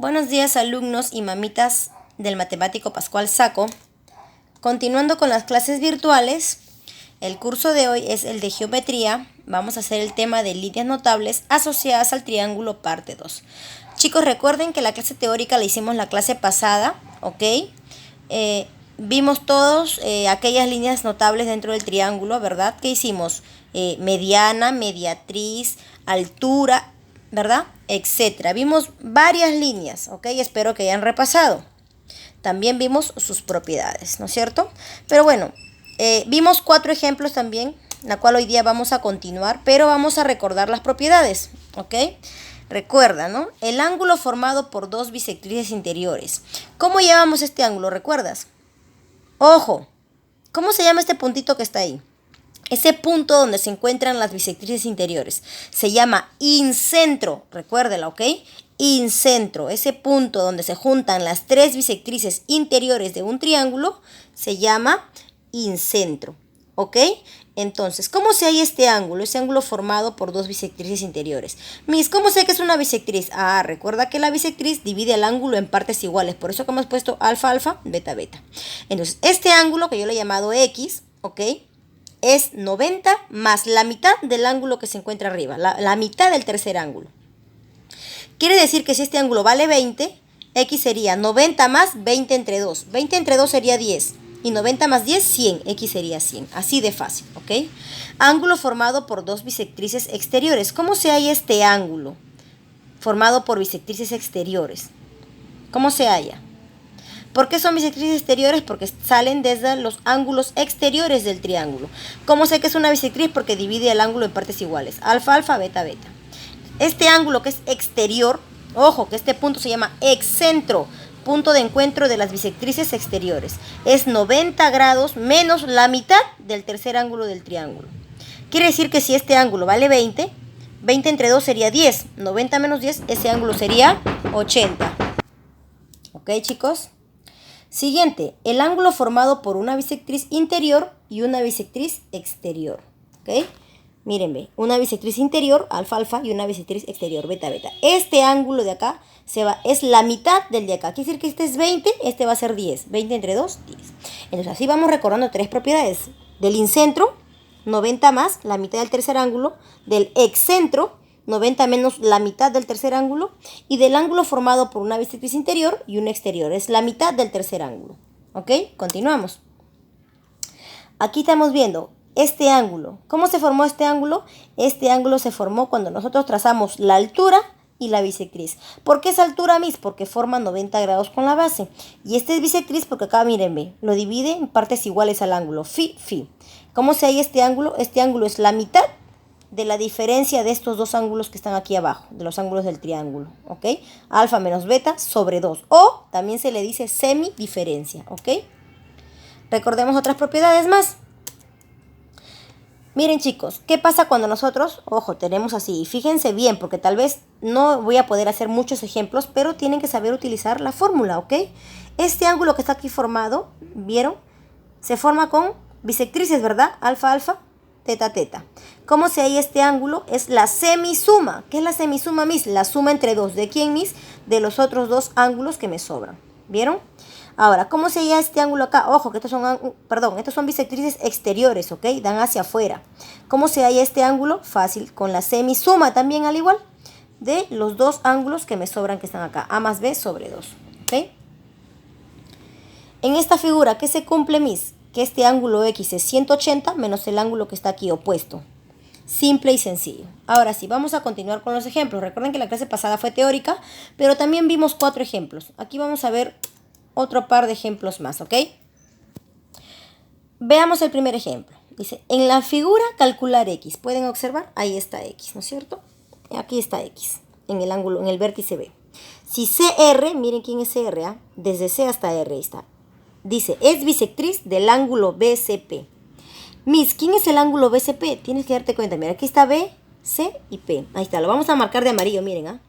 Buenos días, alumnos y mamitas del matemático Pascual Saco. Continuando con las clases virtuales, el curso de hoy es el de geometría. Vamos a hacer el tema de líneas notables asociadas al triángulo parte 2. Chicos, recuerden que la clase teórica la hicimos la clase pasada, ¿ok? Vimos todos aquellas líneas notables dentro del triángulo, ¿verdad? ¿Qué hicimos? Mediana, mediatriz, altura, ¿verdad? Etcétera. Vimos varias líneas, ¿ok? Espero que hayan repasado. También vimos sus propiedades, ¿no es cierto? Pero bueno, vimos 4 ejemplos también, la cual hoy día vamos a continuar, pero vamos a recordar las propiedades, ¿ok? Recuerda, ¿no? El ángulo formado por dos bisectrices interiores. ¿Cómo llamamos este ángulo? ¿Recuerdas? Ojo, ¿cómo se llama este puntito que está ahí? Ese punto donde se encuentran las bisectrices interiores se llama incentro, recuérdela, ¿ok? Incentro, ese punto donde se juntan las 3 bisectrices interiores de un triángulo se llama incentro, ¿ok? Entonces, ¿cómo se halla este ángulo? Ese ángulo formado por 2 bisectrices interiores. Miss, ¿cómo sé que es una bisectriz? Recuerda que la bisectriz divide el ángulo en partes iguales, por eso que hemos puesto alfa, alfa, beta, beta. Entonces, este ángulo que yo le he llamado X, ¿ok? Es 90 más la mitad del ángulo que se encuentra arriba, la mitad del tercer ángulo. Quiere decir que si este ángulo vale 20, X sería 90 más 20 entre 2. 20 entre 2 sería 10. Y 90 más 10, 100. X sería 100. Así de fácil, ¿ok? Ángulo formado por 2 bisectrices exteriores. ¿Cómo se halla este ángulo formado por bisectrices exteriores? ¿Cómo se halla? ¿Por qué son bisectrices exteriores? Porque salen desde los ángulos exteriores del triángulo. ¿Cómo sé que es una bisectriz? Porque divide el ángulo en partes iguales. Alfa, alfa, beta, beta. Este ángulo que es exterior, ojo, que este punto se llama excentro, punto de encuentro de las bisectrices exteriores. Es 90 grados menos la mitad del tercer ángulo del triángulo. Quiere decir que si este ángulo vale 20, 20 entre 2 sería 10. 90 menos 10, ese ángulo sería 80. ¿Ok, chicos? Siguiente, el ángulo formado por una bisectriz interior y una bisectriz exterior. ¿Ok? Mírenme, una bisectriz interior, alfa, alfa, y una bisectriz exterior, beta, beta. Este ángulo de acá es la mitad del de acá. Quiere decir que este es 20, este va a ser 10. 20 entre 2, 10. Entonces así vamos recordando 3 propiedades. Del incentro, 90 más la mitad del tercer ángulo. Del excentro, 90 menos la mitad del tercer ángulo. Y del ángulo formado por una bisectriz interior y una exterior. Es la mitad del tercer ángulo. ¿Ok? Continuamos. Aquí estamos viendo este ángulo. ¿Cómo se formó este ángulo? Este ángulo se formó cuando nosotros trazamos la altura y la bisectriz. ¿Por qué es altura, Miss? Porque forma 90 grados con la base. Y este es bisectriz porque acá, mírenme, lo divide en partes iguales al ángulo. Phi, phi. ¿Cómo se halla este ángulo? Este ángulo es la mitad de la diferencia de estos dos ángulos que están aquí abajo, de los ángulos del triángulo, ¿ok? Alfa menos beta sobre 2. O también se le dice semidiferencia, ¿ok? Recordemos otras propiedades más. Miren, chicos, ¿qué pasa cuando nosotros, ojo, tenemos así? Fíjense bien, porque tal vez no voy a poder hacer muchos ejemplos, pero tienen que saber utilizar la fórmula, ¿ok? Este ángulo que está aquí formado, ¿vieron? Se forma con bisectrices, ¿verdad? Alfa, alfa, teta, teta. ¿Cómo se halla este ángulo? Es la semisuma. ¿Qué es la semisuma, Miss? La suma entre 2. ¿De quién, Miss? De los otros 2 ángulos que me sobran. ¿Vieron? Ahora, ¿cómo se halla este ángulo acá? Ojo, que estos son bisectrices exteriores, ¿ok? Dan hacia afuera. ¿Cómo se halla este ángulo? Fácil, con la semisuma también al igual de los 2 ángulos que me sobran que están acá. A más B sobre 2, ¿ok? En esta figura, ¿qué se cumple, Miss? Que este ángulo X es 180 menos el ángulo que está aquí opuesto. Simple y sencillo. Ahora sí, vamos a continuar con los ejemplos. Recuerden que la clase pasada fue teórica, pero también vimos 4 ejemplos. Aquí vamos a ver otro par de ejemplos más, ¿ok? Veamos el primer ejemplo. Dice, en la figura calcular X. ¿Pueden observar? Ahí está X, ¿no es cierto? Aquí está X, en el ángulo, en el vértice B. Si CR, miren quién es CR, desde C hasta R, ahí está. Dice, es bisectriz del ángulo BCP. Miss, ¿quién es el ángulo BCP? Tienes que darte cuenta, mira, aquí está B, C y P. Ahí está, lo vamos a marcar de amarillo, miren,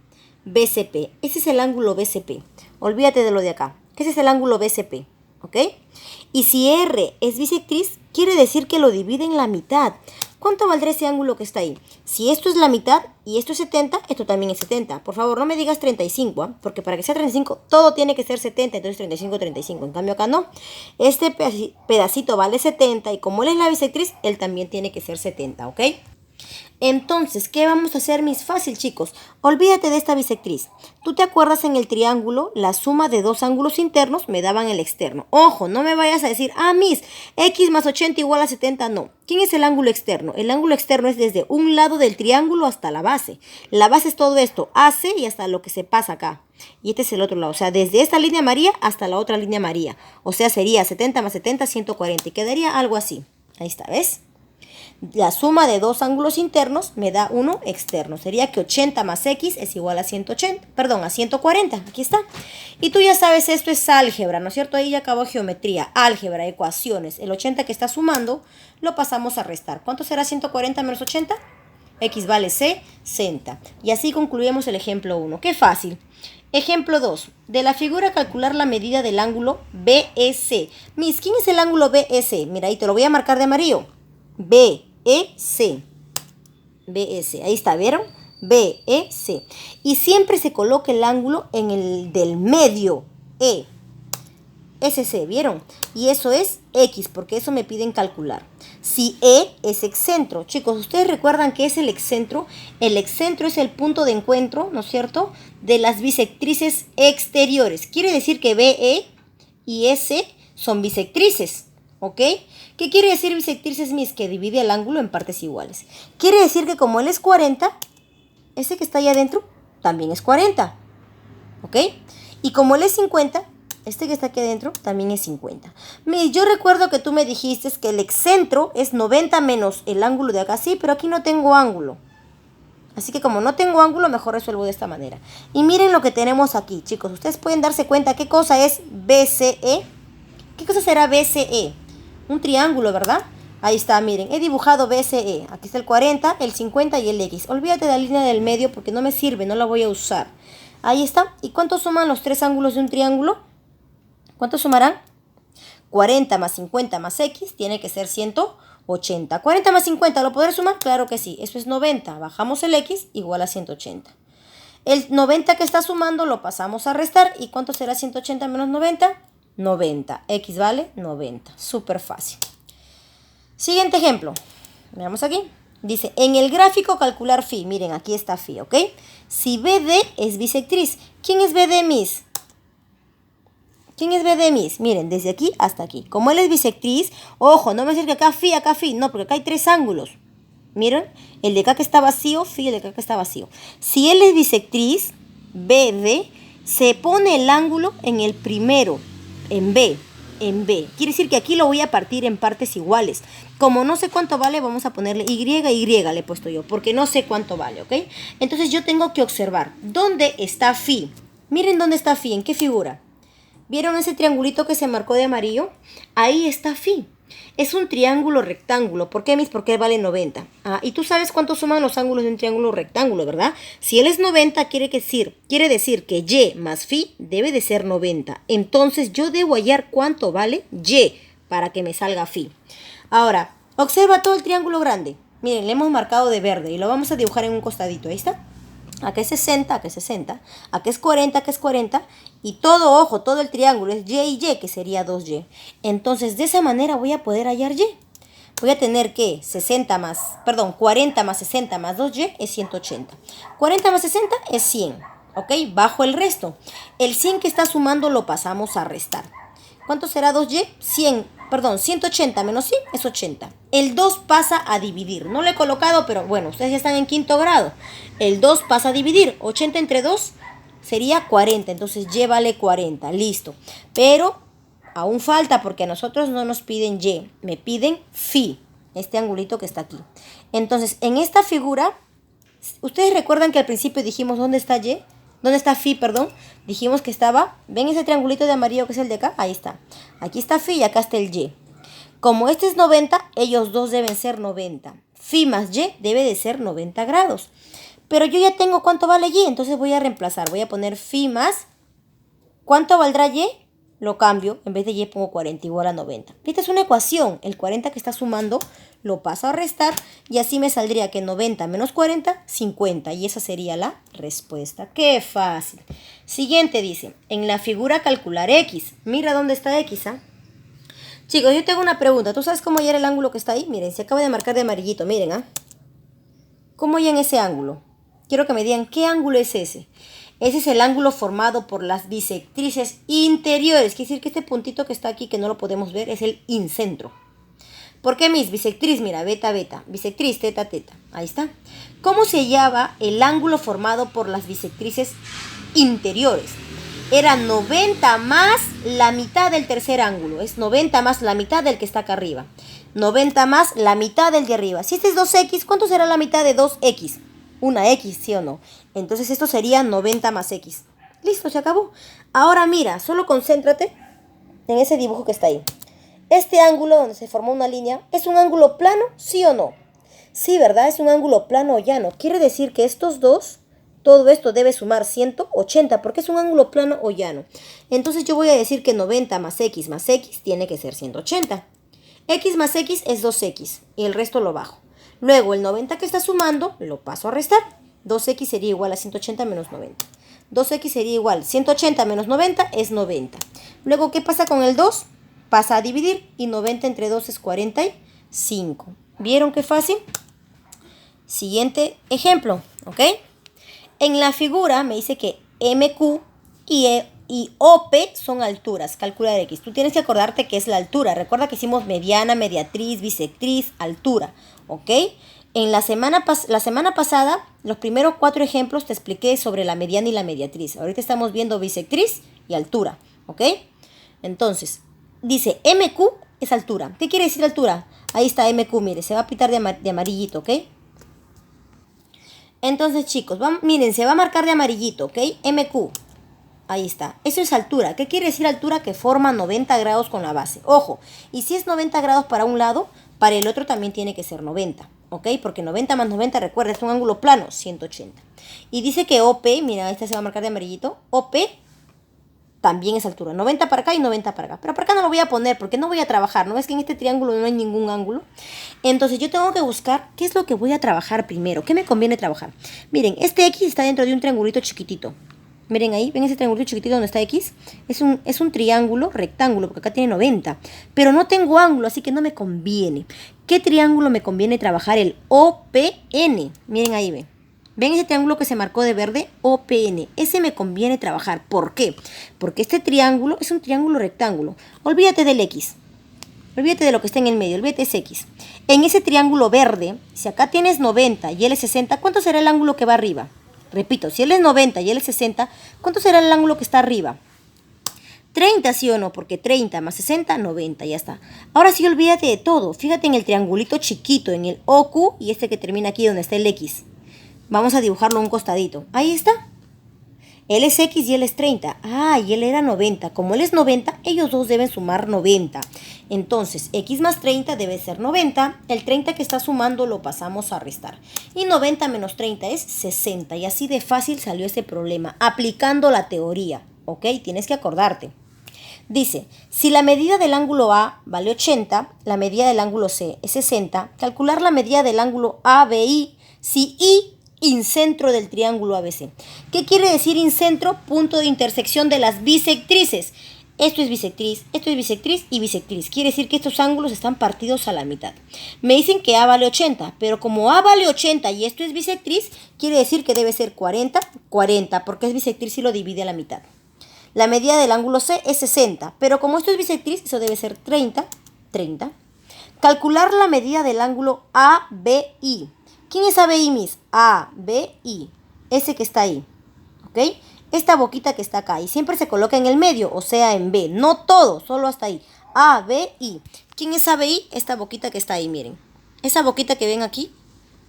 BCP. Ese es el ángulo BCP. Olvídate de lo de acá. Ese es el ángulo BCP, ¿ok? Y si R es bisectriz, quiere decir que lo divide en la mitad. ¿Cuánto valdrá ese ángulo que está ahí? Si esto es la mitad y esto es 70, esto también es 70. Por favor, no me digas 35, ¿eh? Porque para que sea 35, todo tiene que ser 70, entonces 35, 35. En cambio acá no. Este pedacito vale 70 y como él es la bisectriz, él también tiene que ser 70, ¿ok? Entonces, ¿qué vamos a hacer, mis? Fácil, chicos. Olvídate de esta bisectriz. ¿Tú te acuerdas en el triángulo? La suma de dos ángulos internos me daban el externo. Ojo, no me vayas a decir, mis, x más 80 igual a 70. No. ¿Quién es el ángulo externo? El ángulo externo es desde un lado del triángulo hasta la base. La base es todo esto, AC y hasta lo que se pasa acá. Y este es el otro lado. O sea, desde esta línea María hasta la otra línea María. O sea, sería 70 más 70, 140. Y quedaría algo así. Ahí está, ¿ves? La suma de dos ángulos internos me da uno externo. Sería que 80 más x es igual a 180, perdón, a 140. Aquí está. Y tú ya sabes, esto es álgebra, ¿no es cierto? Ahí ya acabó geometría, álgebra, ecuaciones. El 80 que está sumando lo pasamos a restar. ¿Cuánto será 140 menos 80? X vale 60. Y así concluimos el ejemplo 1. ¡Qué fácil! Ejemplo 2. De la figura calcular la medida del ángulo BEC. Miss, ¿quién es el ángulo BEC? Mira, ahí te lo voy a marcar de amarillo. BEC. BEC. Ahí está, ¿vieron? BEC. Y siempre se coloca el ángulo en el del medio. SC, ¿vieron? Y eso es X, porque eso me piden calcular. Si E es excentro. Chicos, ¿ustedes recuerdan qué es el excentro? El excentro es el punto de encuentro, ¿no es cierto?, de las bisectrices exteriores. Quiere decir que BE y S son bisectrices. ¿Ok? ¿Qué quiere decir bisectrices, mis? Que divide el ángulo en partes iguales. Quiere decir que como él es 40, ese que está ahí adentro también es 40. ¿Ok? Y como él es 50, este que está aquí adentro también es 50. Yo recuerdo que tú me dijiste que el excentro es 90 menos el ángulo de acá. Sí, pero aquí no tengo ángulo. Así que como no tengo ángulo, mejor resuelvo de esta manera. Y miren lo que tenemos aquí, chicos. Ustedes pueden darse cuenta qué cosa es BCE. ¿Qué cosa será BCE? Un triángulo, ¿verdad? Ahí está, miren, he dibujado BCE. Aquí está el 40, el 50 y el X. Olvídate de la línea del medio porque no me sirve, no la voy a usar. Ahí está. ¿Y cuánto suman los tres ángulos de un triángulo? ¿Cuánto sumarán? 40 más 50 más X tiene que ser 180. 40 más 50, ¿lo podré sumar? Claro que sí. Eso es 90. Bajamos el X igual a 180. El 90 que está sumando lo pasamos a restar. ¿Y cuánto será 180 menos 90? 90. X vale 90. Súper fácil. Siguiente ejemplo. Veamos aquí. Dice, en el gráfico calcular phi. Miren, aquí está phi, ¿ok? Si BD es bisectriz. ¿Quién es BD, mis? ¿Quién es BD, mis? Miren, desde aquí hasta aquí. Como él es bisectriz, ojo, no me decir que acá phi. No, porque acá hay tres ángulos. Miren, el de acá que está vacío, phi, el de acá que está vacío. Si él es bisectriz, BD, se pone el ángulo en el primero. En B. Quiere decir que aquí lo voy a partir en partes iguales. Como no sé cuánto vale, vamos a ponerle Y le he puesto yo, porque no sé cuánto vale, ¿ok? Entonces yo tengo que observar, ¿dónde está phi? Miren dónde está phi, ¿en qué figura? ¿Vieron ese triangulito que se marcó de amarillo? Ahí está phi. Es un triángulo rectángulo. ¿Por qué, mis? Porque vale 90. Y tú sabes cuánto suman los ángulos de un triángulo rectángulo, ¿verdad? Si él es 90, quiere decir que Y más phi debe de ser 90. Entonces yo debo hallar cuánto vale Y para que me salga phi. Ahora, observa todo el triángulo grande. Miren, le hemos marcado de verde y lo vamos a dibujar en un costadito. Ahí está. Acá es 60, acá es 60, acá es 40, acá es 40, y todo, ojo, todo el triángulo es Y, que sería 2Y. Entonces, de esa manera voy a poder hallar Y. Voy a tener que 40 más 60 más 2Y es 180. 40 más 60 es 100, ¿ok? Bajo el resto. El 100 que está sumando lo pasamos a restar. ¿Cuánto será 2Y? 180 menos 100 es 80. El 2 pasa a dividir. No lo he colocado, pero bueno, ustedes ya están en quinto grado. El 2 pasa a dividir. 80 entre 2 sería 40. Entonces Y vale 40. Listo. Pero aún falta porque a nosotros no nos piden Y. Me piden phi. Este angulito que está aquí. Entonces, en esta figura, ustedes recuerdan que al principio dijimos ¿dónde está Y? ¿Dónde está phi, perdón? Dijimos que estaba, ¿ven ese triangulito de amarillo que es el de acá? Ahí está. Aquí está phi y acá está el Y. Como este es 90, ellos dos deben ser 90. Phi más Y debe de ser 90 grados. Pero yo ya tengo cuánto vale Y, entonces voy a reemplazar. Voy a poner phi más, ¿cuánto valdrá Y? Lo cambio, en vez de Y pongo 40 igual a 90. Esta es una ecuación. El 40 que está sumando lo paso a restar y así me saldría que 90 menos 40, 50. Y esa sería la respuesta. ¡Qué fácil! Siguiente dice, en la figura calcular X. Mira dónde está X, ¿ah? Chicos, yo tengo una pregunta. ¿Tú sabes cómo hallar el ángulo que está ahí? Miren, se acaba de marcar de amarillito, miren, ¿ah? ¿Cómo hallan ese ángulo? Quiero que me digan, ¿qué ángulo es ese? Ese es el ángulo formado por las bisectrices interiores. Quiere decir que este puntito que está aquí, que no lo podemos ver, es el incentro. ¿Por qué mis? Bisectriz, mira, beta, beta. Bisectriz, teta, teta. Ahí está. ¿Cómo se hallaba el ángulo formado por las bisectrices interiores? Era 90 más la mitad del tercer ángulo. Es 90 más la mitad del que está acá arriba. 90 más la mitad del de arriba. Si este es 2x, ¿cuánto será la mitad de 2x? Una x, ¿sí o no? Entonces esto sería 90 más x. Listo, se acabó. Ahora mira, solo concéntrate en ese dibujo que está ahí. Este ángulo donde se formó una línea, ¿es un ángulo plano, sí o no? Sí, ¿verdad? Es un ángulo plano o llano. Quiere decir que estos dos, todo esto debe sumar 180 porque es un ángulo plano o llano. Entonces yo voy a decir que 90 más x tiene que ser 180. X más x es 2x y el resto lo bajo. Luego el 90 que está sumando lo paso a restar. 2x sería igual a 180 menos 90. 2x sería igual, 180 menos 90 es 90. Luego, ¿qué pasa con el 2? Pasa a dividir y 90 entre 2 es 45. ¿Vieron qué fácil? Siguiente ejemplo, ¿ok? En la figura me dice que MQ y OP son alturas. Calcula X. Tú tienes que acordarte que es la altura. Recuerda que hicimos mediana, mediatriz, bisectriz, altura, ¿ok? En la semana pasada, los primeros 4 ejemplos te expliqué sobre la mediana y la mediatriz. Ahorita estamos viendo bisectriz y altura, ¿ok? Entonces, dice MQ es altura. ¿Qué quiere decir altura? Ahí está MQ, mire, se va a pintar de amarillito, ¿ok? Entonces, chicos, miren, se va a marcar de amarillito, ¿ok? MQ. Ahí está. Eso es altura. ¿Qué quiere decir altura? Que forma 90 grados con la base. Ojo, y si es 90 grados para un lado, para el otro también tiene que ser 90. ¿Ok? Porque 90 más 90, recuerda, es un ángulo plano, 180. Y dice que OP, mira, esta se va a marcar de amarillito. OP también es altura. 90 para acá y 90 para acá. Pero para acá no lo voy a poner porque no voy a trabajar. ¿No ves que en este triángulo no hay ningún ángulo? Entonces yo tengo que buscar qué es lo que voy a trabajar primero. ¿Qué me conviene trabajar? Miren, este X está dentro de un triangulito chiquitito. Miren ahí, ¿ven ese triangulito chiquitito donde está X? Es un triángulo rectángulo, porque acá tiene 90. Pero no tengo ángulo, así que no me conviene. ¿Qué triángulo me conviene trabajar? El OPN. Miren ahí, ven. ¿Ven ese triángulo que se marcó de verde? OPN. Ese me conviene trabajar. ¿Por qué? Porque este triángulo es un triángulo rectángulo. Olvídate del X. Olvídate de lo que está en el medio. Olvídate es X. En ese triángulo verde, si acá tienes 90 y él es 60, ¿cuánto será el ángulo que va arriba? Repito, si él es 90 y él es 60, ¿cuánto será el ángulo que está arriba? 30, ¿sí o no? Porque 30 más 60, 90, ya está. Ahora sí, olvídate de todo. Fíjate en el triangulito chiquito, en el OQ y este que termina aquí donde está el X. Vamos a dibujarlo a un costadito. Ahí está. Él es X y él es 30. Ah, y él era 90. Como él es 90, ellos dos deben sumar 90. Entonces, X más 30 debe ser 90. El 30 que está sumando lo pasamos a restar. Y 90 menos 30 es 60. Y así de fácil salió este problema, aplicando la teoría. ¿Ok? Tienes que acordarte. Dice, si la medida del ángulo A vale 80, la medida del ángulo C es 60, calcular la medida del ángulo ABI si I incentro del triángulo ABC. ¿Qué quiere decir incentro? Punto de intersección de las bisectrices. Esto es bisectriz y bisectriz. Quiere decir que estos ángulos están partidos a la mitad. Me dicen que A vale 80, pero como A vale 80 y esto es bisectriz, quiere decir que debe ser 40, 40, porque es bisectriz y lo divide a la mitad. La medida del ángulo C es 60, pero como esto es bisectriz, eso debe ser 30, 30. Calcular la medida del ángulo ABI. ¿Quién es ABI, mis? ABI. Ese que está ahí. ¿Ok? Esta boquita que está acá. Y siempre se coloca en el medio, o sea, en B. No todo, solo hasta ahí. ABI. ¿Quién es ABI? Esta boquita que está ahí, miren. Esa boquita que ven aquí,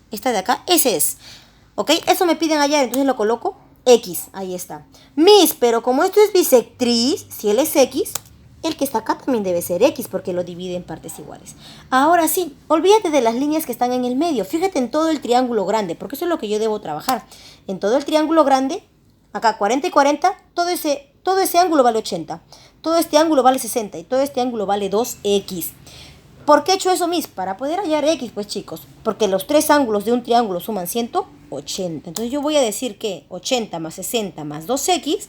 esta de acá, ese es. ¿Ok? Eso me piden allá, entonces lo coloco X. Ahí está. Mis, pero como esto es bisectriz, si él es X, el que está acá también debe ser X porque lo divide en partes iguales. Ahora sí, olvídate de las líneas que están en el medio. Fíjate en todo el triángulo grande, porque eso es lo que yo debo trabajar. En todo el triángulo grande, acá 40 y 40, todo ese ángulo vale 80. Todo este ángulo vale 60 y todo este ángulo vale 2X. ¿Por qué he hecho eso, Miss? Para poder hallar X, pues chicos. Porque los tres ángulos de un triángulo suman 180. Entonces yo voy a decir que 80 más 60 más 2X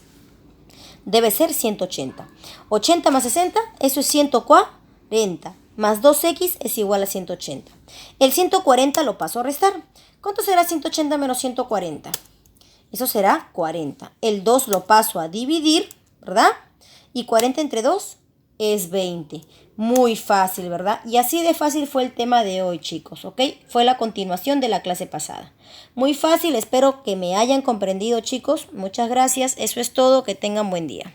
debe ser 180. 80 más 60, eso es 140. Más 2X es igual a 180. El 140 lo paso a restar. ¿Cuánto será 180 menos 140? Eso será 40. El 2 lo paso a dividir, ¿verdad? Y 40 entre 2 es 20. Muy fácil, ¿verdad? Y así de fácil fue el tema de hoy, chicos, ¿ok? Fue la continuación de la clase pasada. Muy fácil, espero que me hayan comprendido, chicos. Muchas gracias. Eso es todo. Que tengan buen día.